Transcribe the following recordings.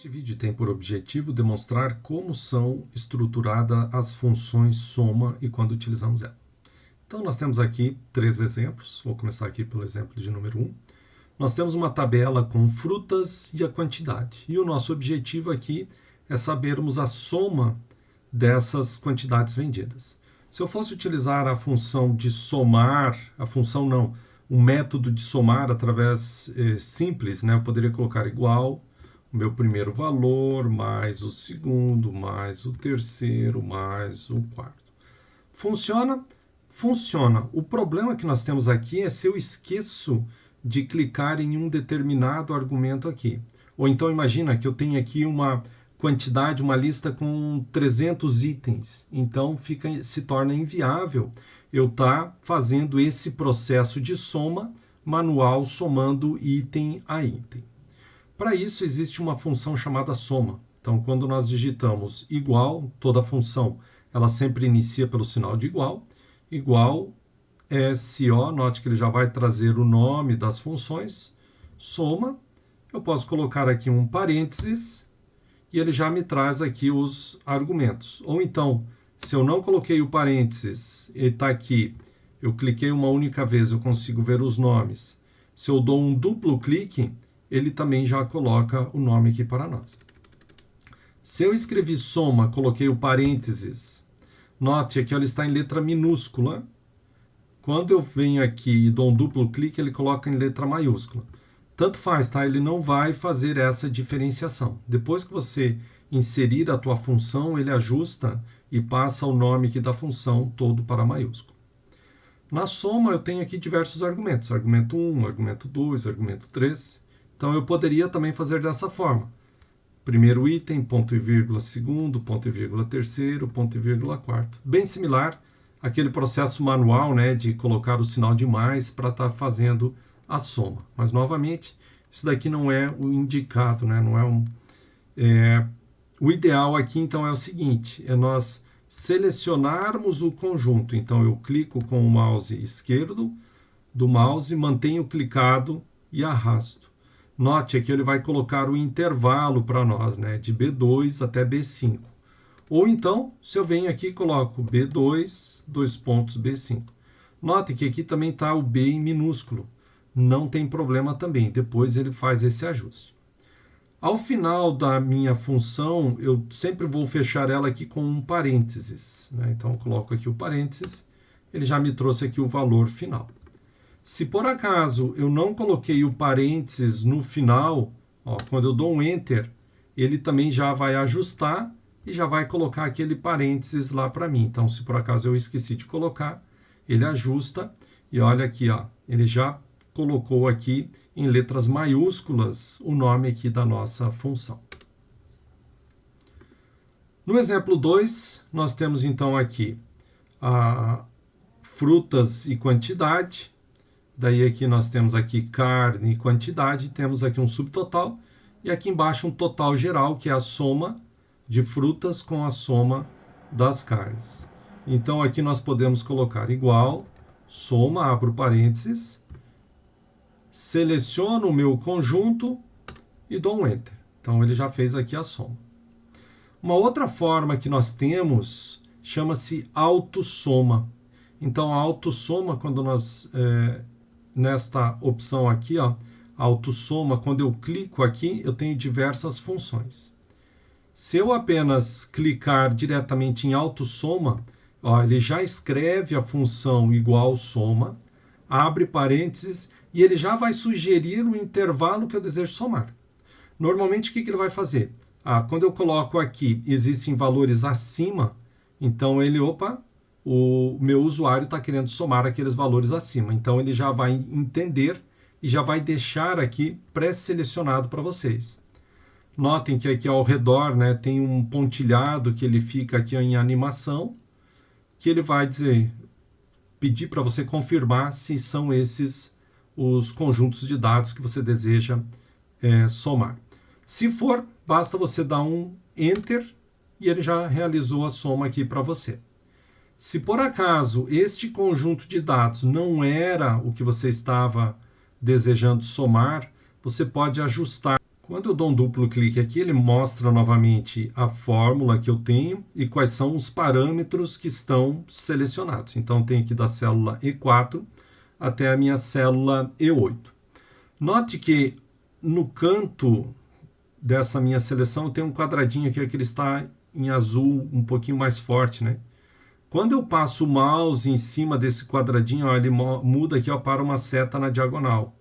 Este vídeo tem por objetivo demonstrar como são estruturadas as funções soma e quando utilizamos ela. Então, nós temos aqui 3 exemplos. Vou começar aqui pelo exemplo de número 1. Nós temos uma tabela com frutas e a quantidade. E o nosso objetivo aqui é sabermos a soma dessas quantidades vendidas. Se eu fosse utilizar a função de somar, um método de somar através simples, né? Eu poderia colocar igual o meu primeiro valor, mais o segundo, mais o terceiro, mais o quarto. Funciona? Funciona. O problema que nós temos aqui é se eu esqueço de clicar em um determinado argumento aqui. Ou então imagina que eu tenho aqui uma quantidade, uma lista com 300 itens. Então se torna inviável eu estar fazendo esse processo de soma manual, somando item a item. Para isso existe uma função chamada soma. Então, quando nós digitamos igual, toda função ela sempre inicia pelo sinal de igual. Igual SO, note que ele já vai trazer o nome das funções. Soma, eu posso colocar aqui um parênteses e ele já me traz aqui os argumentos. Ou então, se eu não coloquei o parênteses, ele está aqui, eu cliquei uma única vez, eu consigo ver os nomes. Se eu dou um duplo clique, ele também já coloca o nome aqui para nós. Se eu escrevi soma, coloquei o parênteses, note aqui ele está em letra minúscula. Quando eu venho aqui e dou um duplo clique, ele coloca em letra maiúscula. Tanto faz, tá? Ele não vai fazer essa diferenciação. Depois que você inserir a tua função, ele ajusta e passa o nome aqui da função todo para maiúsculo. Na soma, eu tenho aqui diversos argumentos. Argumento 1, argumento 2, argumento 3. Então, eu poderia também fazer dessa forma. Primeiro item, ponto e vírgula, segundo, ponto e vírgula, terceiro, ponto e vírgula, quarto. Bem similar àquele processo manual, né, de colocar o sinal de mais para estar fazendo a soma. Mas, novamente, isso daqui não é o indicado, né? Não é o ideal aqui, então, é o seguinte, é nós selecionarmos o conjunto. Então, eu clico com o mouse esquerdo do mouse, mantenho clicado e arrasto. Note aqui, ele vai colocar o intervalo para nós, né, de B2 até B5. Ou então, se eu venho aqui e coloco B2, dois pontos, B5. Note que aqui também está o B em minúsculo. Não tem problema também, depois ele faz esse ajuste. Ao final da minha função, eu sempre vou fechar ela aqui com um parênteses, né? Então, eu coloco aqui o parênteses, ele já me trouxe aqui o valor final. Se por acaso eu não coloquei o parênteses no final, ó, quando eu dou um Enter, ele também já vai ajustar e já vai colocar aquele parênteses lá para mim. Então, se por acaso eu esqueci de colocar, ele ajusta e olha aqui, ó, ele já colocou aqui em letras maiúsculas o nome aqui da nossa função. No exemplo 2, nós temos então aqui a frutas e quantidade. Daí aqui nós temos aqui carne e quantidade, temos aqui um subtotal e aqui embaixo um total geral, que é a soma de frutas com a soma das carnes. Então aqui nós podemos colocar igual, soma, abro parênteses, seleciono o meu conjunto e dou um Enter. Então ele já fez aqui a soma. Uma outra forma que nós temos chama-se autossoma. Então a autossoma, quando nós... nesta opção aqui, ó, autossoma, quando eu clico aqui, eu tenho diversas funções. Se eu apenas clicar diretamente em autossoma, ó, ele já escreve a função igual soma, abre parênteses e ele já vai sugerir o intervalo que eu desejo somar. Normalmente, o que ele vai fazer? Quando eu coloco aqui, existem valores acima, então ele, o meu usuário está querendo somar aqueles valores acima. Então, ele já vai entender e já vai deixar aqui pré-selecionado para vocês. Notem que aqui ao redor, né, tem um pontilhado que ele fica aqui em animação, que ele vai pedir para você confirmar se são esses os conjuntos de dados que você deseja somar. Se for, basta você dar um Enter e ele já realizou a soma aqui para você. Se por acaso este conjunto de dados não era o que você estava desejando somar, você pode ajustar Quando eu dou um duplo clique aqui, ele mostra novamente a fórmula que eu tenho e quais são os parâmetros que estão selecionados. Então, tem aqui da célula E4 até a minha célula E8. Note que no canto dessa minha seleção tem um quadradinho aqui que ele está em azul um pouquinho mais forte, né? Quando eu passo o mouse em cima desse quadradinho, ó, ele muda aqui ó, para uma seta na diagonal.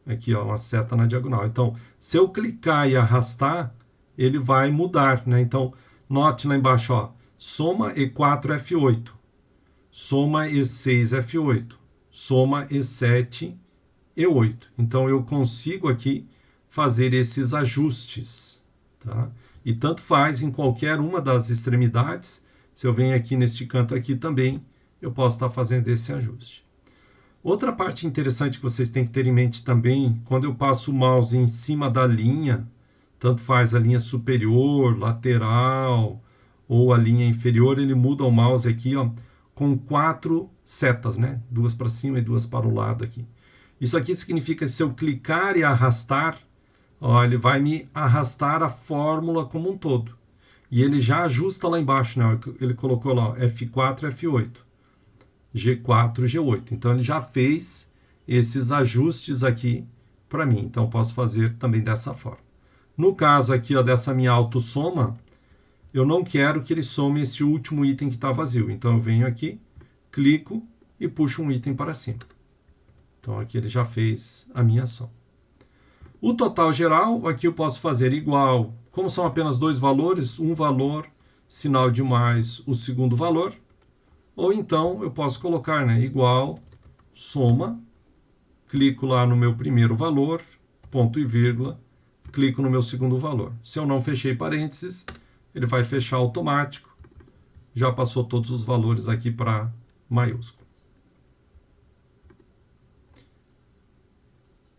Aqui, ó, uma seta na diagonal. Então, se eu clicar e arrastar, ele vai mudar, né? Então, note lá embaixo, ó, soma E4 F8, soma E6 F8, soma E7 E8. Então, eu consigo aqui fazer esses ajustes, tá? E tanto faz em qualquer uma das extremidades. Se eu venho aqui neste canto aqui também, eu posso estar fazendo esse ajuste. Outra parte interessante que vocês têm que ter em mente também, quando eu passo o mouse em cima da linha, tanto faz a linha superior, lateral ou a linha inferior, ele muda o mouse aqui ó, com 4 setas, né? 2 para cima e 2 para o lado aqui. Isso aqui significa que se eu clicar e arrastar, ó, ele vai me arrastar a fórmula como um todo. E ele já ajusta lá embaixo, né? Ele colocou lá ó, F4, F8. G4, G8. Então, ele já fez esses ajustes aqui para mim. Então, posso fazer também dessa forma. No caso aqui ó, dessa minha autossoma, eu não quero que ele some esse último item que está vazio. Então, eu venho aqui, clico e puxo um item para cima. Então, aqui ele já fez a minha soma. O total geral, aqui eu posso fazer igual. Como são apenas dois valores, um valor, sinal de mais o segundo valor. Ou então eu posso colocar, né, igual, soma, clico lá no meu primeiro valor, ponto e vírgula, clico no meu segundo valor. Se eu não fechei parênteses, ele vai fechar automático. Já passou todos os valores aqui para maiúsculo.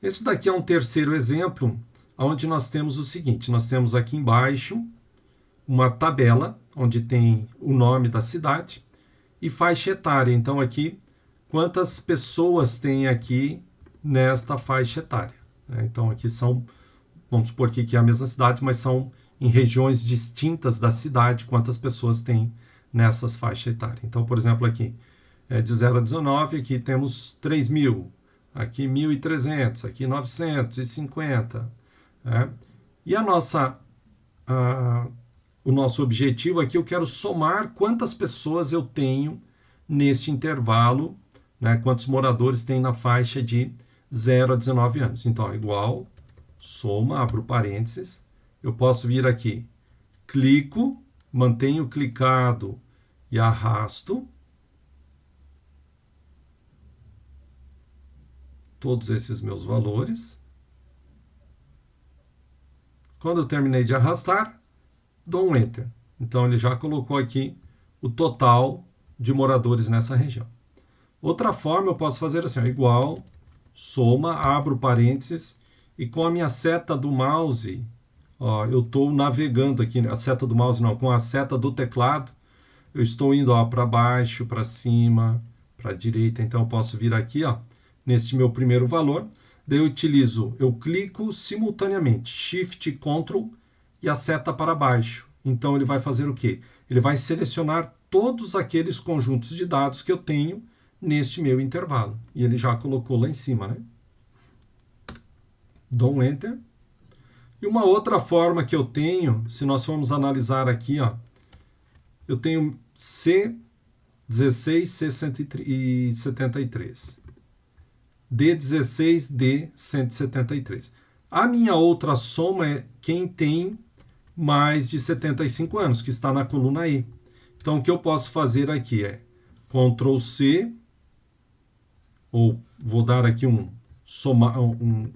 Esse daqui é um terceiro exemplo, onde nós temos o seguinte, nós temos aqui embaixo uma tabela, onde tem o nome da cidade, e faixa etária. Então, aqui, quantas pessoas tem aqui nesta faixa etária? Então, aqui são, vamos supor que aqui é a mesma cidade, mas são em regiões distintas da cidade, quantas pessoas tem nessas faixas etárias. Então, por exemplo, aqui, de 0 a 19, aqui temos 3.000, aqui 1.300, aqui 950. Né? E a nossa... o nosso objetivo aqui, eu quero somar quantas pessoas eu tenho neste intervalo, né, quantos moradores tem na faixa de 0 a 19 anos. Então, igual, soma, abro parênteses, eu posso vir aqui, clico, mantenho clicado e arrasto todos esses meus valores. Quando eu terminei de arrastar, dou um Enter. Então, ele já colocou aqui o total de moradores nessa região. Outra forma, eu posso fazer assim, ó, igual, soma, abro parênteses, e com a minha seta do mouse, ó, eu estou navegando aqui, a seta do mouse não, com a seta do teclado, eu estou indo para baixo, para cima, para a direita, então eu posso vir aqui, ó, neste meu primeiro valor, daí eu clico simultaneamente, Shift e Ctrl, e a seta para baixo. Então, ele vai fazer o quê? Ele vai selecionar todos aqueles conjuntos de dados que eu tenho neste meu intervalo. E ele já colocou lá em cima, né? Dou um Enter. E uma outra forma que eu tenho, se nós formos analisar aqui, ó, eu tenho C16, C173. D16, D173. A minha outra soma é quem tem mais de 75 anos, que está na coluna E. Então, o que eu posso fazer aqui é Ctrl C, ou vou dar aqui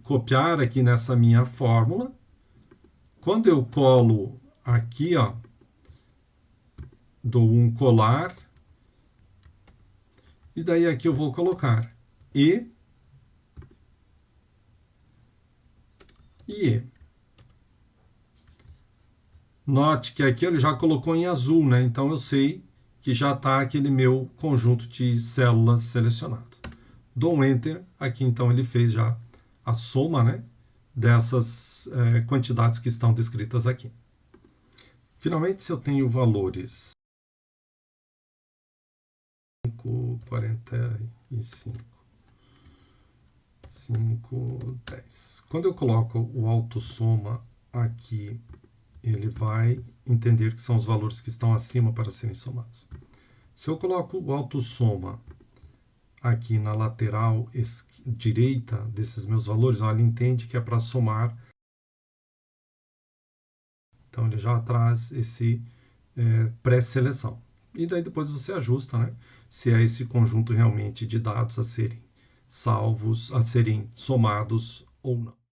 copiar aqui nessa minha fórmula. Quando eu colo aqui, ó, dou um colar, e daí aqui eu vou colocar E e E. Note que aqui ele já colocou em azul, né? Então eu sei que já está aquele meu conjunto de células selecionado. Dou um Enter, aqui então ele fez já a soma, né, dessas quantidades que estão descritas aqui. Finalmente, se eu tenho valores 45, 5, 10. Quando eu coloco o autossoma aqui, ele vai entender que são os valores que estão acima para serem somados. Se eu coloco o autossoma aqui na lateral direita desses meus valores, ele entende que é para somar. Então ele já traz esse pré-seleção. E daí depois você ajusta, né, se é esse conjunto realmente de dados a serem salvos, a serem somados ou não.